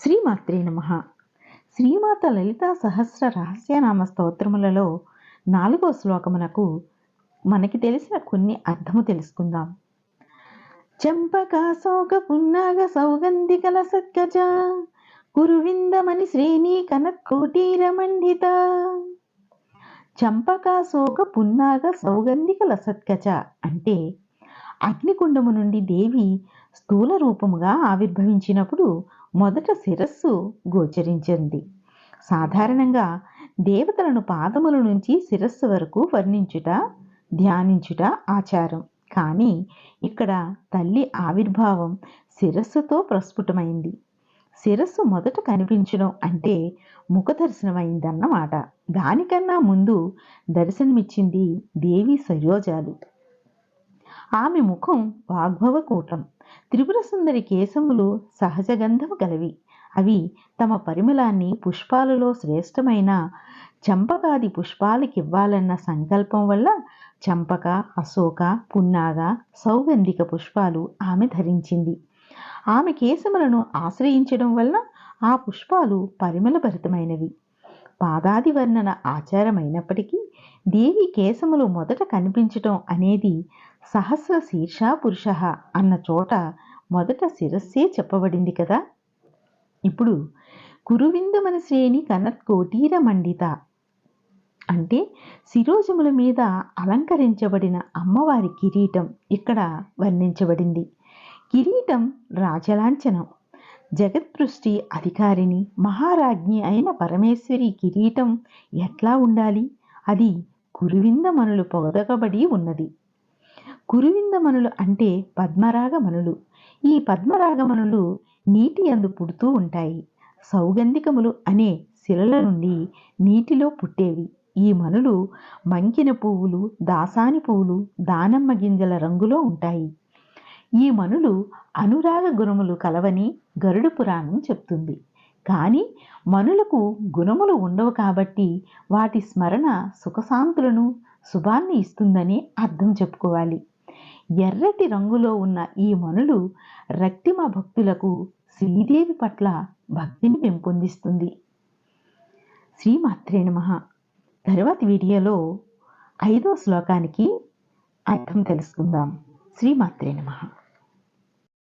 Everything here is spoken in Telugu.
శ్రీమాత్రే నమః. శ్రీమాత లలితా సహస్ర రహస్యనామ స్తోత్రములలో 4వ శ్లోకమునకు మనకి తెలిసిన కొన్ని అర్థము తెలుసుకుందాం. చంపక శోక పున్నాగ సౌగంధికల సత్కజ కురువిందమని శ్రేణి కనత్కోటీర మండిత. చంపక శోక పున్నాగ సౌగంధికల సత్కజ అంటే అగ్నికుండము నుండి దేవి స్థూల రూపముగా ఆవిర్భవించినప్పుడు మొదట శిరస్సు గోచరించింది. సాధారణంగా దేవతలను పాదముల నుంచి శిరస్సు వరకు వర్ణించుట, ధ్యానించుట ఆచారం. కానీ ఇక్కడ తల్లి ఆవిర్భావం శిరస్సుతో ప్రస్ఫుటమైంది. శిరస్సు మొదట కనిపించడం అంటే ముఖ దర్శనమైందన్నమాట. దానికన్నా ముందు దర్శనమిచ్చింది దేవి సరోజాలు. ఆమె ముఖం వాగ్భవకూటం. త్రిపుర సుందరి కేశములు సహజ గంధము గలవి. అవి తమ పరిమళాన్ని పుష్పాలలో శ్రేష్టమైన చంపకాది పుష్పాలకివ్వాలన్న సంకల్పం వల్ల చంపక, అశోక, పున్నాగ, సౌగంధిక పుష్పాలు ఆమె ధరించింది. ఆమె కేశములను ఆశ్రయించడం వల్ల ఆ పుష్పాలు పరిమళభరితమైనవి. పాదాది వర్ణన ఆచారమైనప్పటికీ దేవి కేశములు మొదట కనిపించటం అనేది సహస్ర శీర్ష పురుష అన్న చోట మొదట శిరస్సే చెప్పబడింది కదా. ఇప్పుడు కురువిందమని శ్రేణి కనత్కోటీర మండిత అంటే శిరోజముల మీద అలంకరించబడిన అమ్మవారి కిరీటం ఇక్కడ వర్ణించబడింది. కిరీటం రాజలాంఛనం. జగత్సృష్టి అధికారిని మహారాజ్ఞి అయిన పరమేశ్వరి కిరీటం ఎట్లా ఉండాలి? అది కురువిందమనులు పొదగబడి ఉన్నది. కురువిందమనులు అంటే పద్మరాగమనులు. ఈ పద్మరాగమనులు నీటి యందు పుడుతూ ఉంటాయి. సౌగంధికములు అనే శిలల నుండి నీటిలో పుట్టేవి. ఈ మనులు మంకిన పువ్వులు, దాసాని పువ్వులు, దానమ్మ గింజల రంగులో ఉంటాయి. ఈ మనులు అనురాగ గుణములు కలవని గరుడ పురాణం చెప్తుంది. కానీ మనులకు గుణములు ఉండవు కాబట్టి వాటి స్మరణ సుఖశాంతులను, శుభాన్ని ఇస్తుందని అర్థం చెప్పుకోవాలి. ఎర్రటి రంగులో ఉన్న ఈ మనులు రక్తిమ భక్తులకు శ్రీదేవి పట్ల భక్తిని పెంపొందిస్తుంది. శ్రీమాత్రే నమః. తరువాతి వీడియోలో 5వ శ్లోకానికి అర్థం తెలుసుకుందాం. శ్రీమాత్రే నమః.